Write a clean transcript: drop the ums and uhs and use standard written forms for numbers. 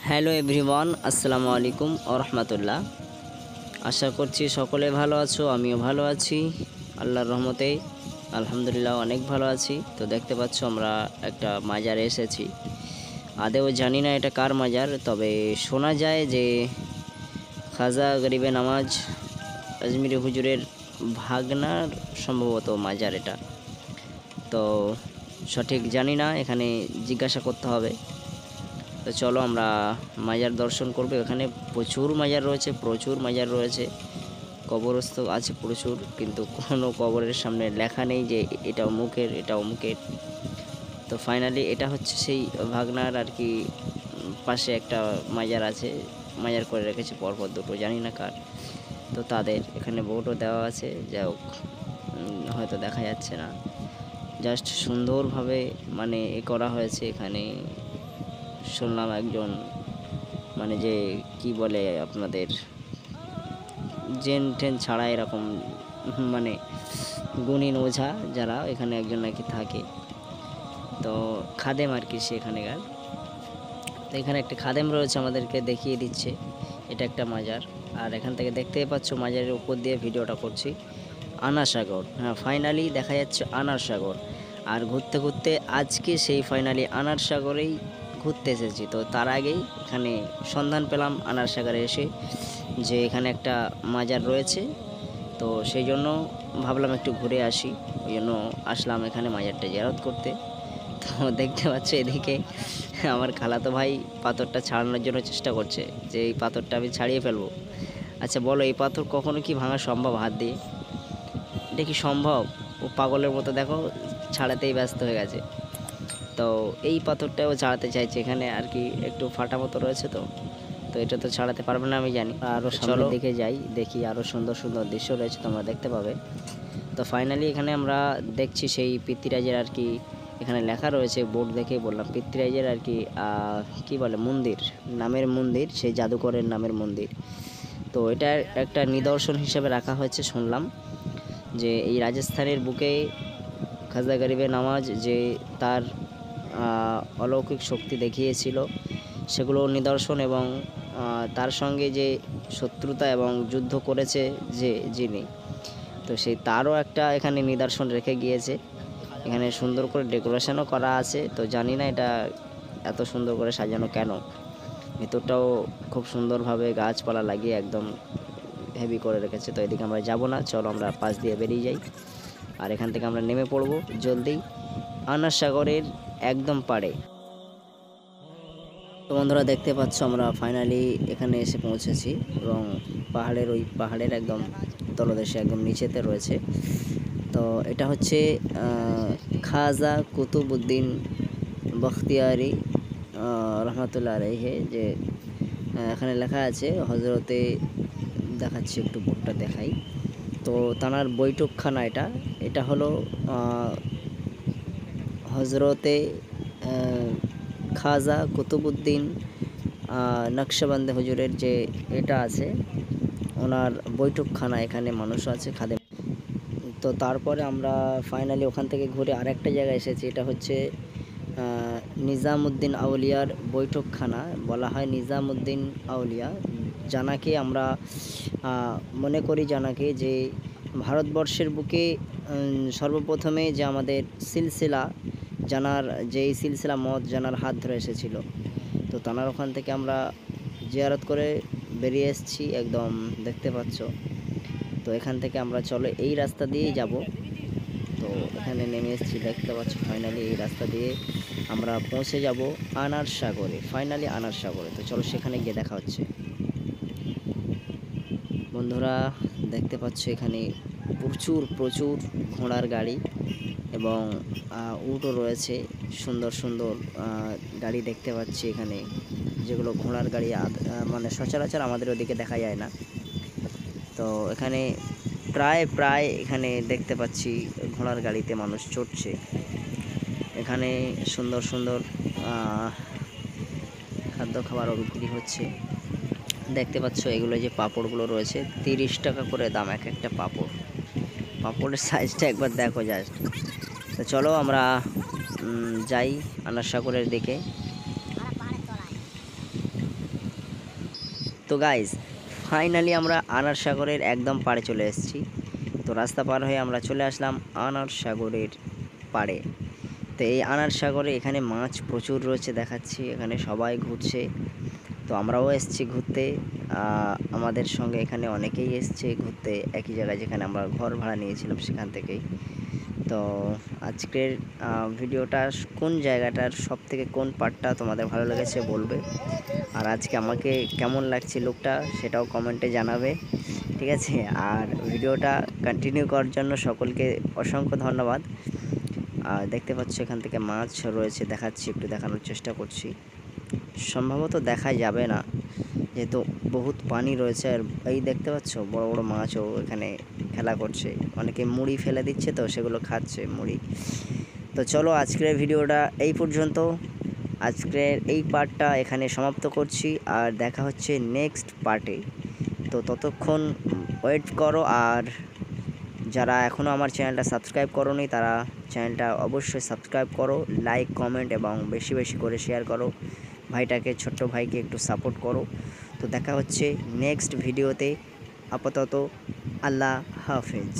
Hello everyone, আসসালামু আলাইকুম ওয়া রাহমাতুল্লাহ। আশা করছি সকলে ভালো আছো, আমিও ভালো আছি আল্লাহর রহমতে। আলহামদুলিল্লাহ অনেক ভালো আছি। তো দেখতে পাচ্ছ আমরা একটা মাজারে এসেছি। আদেও জানি না এটা কার মাজার, তবে শোনা যায় যে খাজা গরিবে নামাজ আজমিরি হুজুরের ভাগনার সম্ভবত মাজার এটা। তো সঠিক জানি না, এখানে জিজ্ঞাসা করতে হবে। তো চলো আমরা মাজার দর্শন করবো। এখানে প্রচুর মাজার রয়েছে, কবরস্থ আছে প্রচুর, কিন্তু কোনো কবরের সামনে লেখা নেই যে এটা অমুকের, এটা অমুকের। তো ফাইনালি এটা হচ্ছে সেই ভাগনার আর কি। পাশে একটা মাজার আছে, মাজার করে রেখেছে পরপর দুটো, জানি না কার। তো তাদের এখানে বোর্ডও দেওয়া আছে, যাই হোক হয়তো দেখা যাচ্ছে না। জাস্ট সুন্দরভাবে মানে এ করা হয়েছে এখানে। শুনলাম একজন মানে যে কি বলে আপনাদের জেন টেন ছাড়া এরকম মানে গুণিন ওঝা যারা এখানে একজন নাকি থাকে, তো খাদেম আর কি সেখানেকার। তো এখানে একটা খাদেম রয়েছে, আমাদেরকে দেখিয়ে দিচ্ছে এটা একটা মাজার। আর এখান থেকে দেখতেই পাচ্ছ মাজারের উপর দিয়ে ভিডিওটা করছি। আনার সাগর, হ্যাঁ ফাইনালি দেখা যাচ্ছে আনার সাগর। আর ঘুরতে ঘুরতে আজকে সেই ফাইনালি আনার সাগরেই ঘুরতে এসেছি। তো তার আগেই এখানে সন্ধান পেলাম আনার সাগরে এসে যে এখানে একটা মাজার রয়েছে। তো সেই জন্য ভাবলাম একটু ঘুরে আসি, ওই জন্য আসলাম এখানে মাজারটা জিয়ারত করতে। তো দেখতে পাচ্ছ এদিকে আমার খালাতো ভাই পাথরটা ছাড়ানোর জন্য চেষ্টা করছে যে এই পাথরটা আমি ছাড়িয়ে ফেলবো। আচ্ছা বলো, এই পাথর কখনো কি ভাঙা সম্ভব হাত দিয়ে? এটা কি সম্ভব? ও পাগলের মতো দেখো ছাড়াতেই ব্যস্ত হয়ে গেছে। তো এই পাথরটাও ছাড়াতে চাইছে, এখানে আর কি একটু ফাটা মতো রয়েছে। তো তো এটা তো ছাড়াতে পারবে না আমি জানি। আরও সামনের দিকে যাই, দেখি আরও সুন্দর সুন্দর দৃশ্য রয়েছে, তোমরা দেখতে পাবে। তো ফাইনালি এখানে আমরা দেখছি সেই পৃথ্বীরাজের আর কি, এখানে লেখা রয়েছে বোর্ড দেখেই বললাম পৃথ্বীরাজের আর কি কি বলে মন্দির, নামের মন্দির, সেই জাদুকরের নামের মন্দির। তো এটা একটা নিদর্শন হিসেবে রাখা হয়েছে। শুনলাম যে এই রাজস্থানের বুকে খাজা গরিবে নামাজ যে তার অলৌকিক শক্তি দেখিয়েছিল, সেগুলো নিদর্শন, এবং তার সঙ্গে যে শত্রুতা এবং যুদ্ধ করেছে যে যিনি, তো সেই তারও একটা এখানে নিদর্শন রেখে গিয়েছে। এখানে সুন্দর করে ডেকোরেশনও করা আছে। তো জানি না এটা এত সুন্দর করে সাজানো কেন। ভিতরটাও খুব সুন্দরভাবে গাছপালা লাগিয়ে একদম হেভি করে রেখেছে। তো এদিকে আমরা যাব না, চলো আমরা পাশ দিয়ে বেরিয়ে যাই। আর এখান থেকে আমরা নেমে পড়বো জলদি আনার সাগরের একদম পাড়ে। তো বন্ধুরা দেখতে পাচ্ছ আমরা ফাইনালি এখানে এসে পৌঁছেছি, এবং পাহাড়ের একদম তলদেশে একদম নিচেতে রয়েছে। তো এটা হচ্ছে খাজা কুতুবউদ্দিন বখতিয়ারি রহমতুল্লাহ আলাইহি, যে এখানে লেখা আছে হজরতে, দেখাচ্ছি একটু বোর্ডটা দেখাই। তো তানার বৈঠকখানা এটা হলো হজরতে খাজা কুতুবউদ্দিন নকশবন্দি হুজুরের যে এটা আছে, ওনার বৈঠকখানা, এখানে মানুষ আছে খাদেম। তো তারপরে আমরা ফাইনালি ওখান থেকে ঘুরে আরেকটা জায়গায় এসেছি। এটা হচ্ছে নিজামউদ্দিন আউলিয়ার বৈঠকখানা, বলা হয় নিজামউদ্দিন আউলিয়া। জানাকে আমরা মনে করি জানাকে যে ভারতবর্ষের বুকে সর্বপ্রথমে যে আমাদের সিলসিলা জানার, যেই সিলসিলা মত জানার হাত ধরে এসেছিল। তো তানার ওখান থেকে আমরা জিয়ারত করে বেরিয়ে এসেছি, একদম দেখতে পাচ্ছ। তো এখান থেকে আমরা চলো এই রাস্তা দিয়েই যাব। তো এখানে নেমে এসেছি, দেখতে পাচ্ছ। ফাইনালি এই রাস্তা দিয়ে আমরা পৌঁছে যাব আনার সাগরে, ফাইনালি আনার সাগরে। তো চলো সেখানে গিয়ে দেখা হচ্ছে। বন্ধুরা দেখতে পাচ্ছ এখানে প্রচুর প্রচুর ঘোড়ার গাড়ি এবং উটও রয়েছে, সুন্দর সুন্দর গাড়ি দেখতে পাচ্ছি এখানে, যেগুলো ঘোড়ার গাড়ি মানে সচরাচর আমাদের ওদিকে দেখা যায় না। তো এখানে প্রায় এখানে দেখতে পাচ্ছি ঘোড়ার গাড়িতে মানুষ চড়ছে। এখানে সুন্দর সুন্দর খাদ্য খাবারও বিক্রি হচ্ছে, দেখতে পাচ্ছ। এগুলো যে পাঁপড়গুলো রয়েছে 30 টাকা করে দাম এক একটা পাঁপড়ের সাইজটা একবার দেখো জাস্ট। তো চলো আমরা যাই আনার সাগরের দিকে। তো গাইস ফাইনালি আমরা আনার সাগরের একদম পাড়ে চলে এসেছি। তো রাস্তা পার হয়ে আমরা চলে আসলাম আনার সাগরের পাড়ে। তো এই আনার সাগরে এখানে মাছ প্রচুর রয়েছে দেখাচ্ছি, এখানে সবাই ঘুরছে। তো আমরাও এসেছি ঘুরতে, আমাদের সঙ্গে এখানে অনেকেই এসছে ঘুরতে একই জায়গায় যেখানে আমরা ঘর ভাড়া নিয়েছিলাম সেখান থেকেই। তো আজকের ভিডিওটা কোন জায়গাটার সবথেকে কোন পার্টটা তোমাদের ভালো লেগেছে বলবে, আর আজকে আমাকে কেমন লাগছে লুকটা সেটাও কমেন্টে জানাবে, ঠিক আছে। আর ভিডিওটা কন্টিনিউ করার জন্য সকলকে অসংখ্য ধন্যবাদ। আর দেখতে পাচ্ছ এখান থেকে মাছ রয়েছে, দেখাচ্ছি, একটু দেখানোর চেষ্টা করছি। সম্ভবত দেখা যাবে না যেহেতু বহুত পানি রয়েছে। আর এই দেখতে পাচ্ছ বড় বড় মাছও এখানে খেলা করছে, অনেকে মুড়ি ফেলে দিচ্ছে তো সেগুলো খাচ্ছে মুড়ি। তো চলো আজকের ভিডিওটা এই পর্যন্ত, আজকের এই পার্টটা এখানে সমাপ্ত করছি, আর দেখা হচ্ছে নেক্সট পার্টে। তো ততক্ষণ ওয়েট করো, আর যারা এখনও আমার চ্যানেলটা সাবস্ক্রাইব করোনি তারা চ্যানেলটা অবশ্যই সাবস্ক্রাইব করো, লাইক কমেন্ট এবং বেশি বেশি করে শেয়ার করো, ভাইটাকে, ছোট্ট ভাইকে একটু সাপোর্ট করো। তো দেখা হচ্ছে নেক্সট ভিডিওতে, আপাতত আল্লাহ হাফেজ।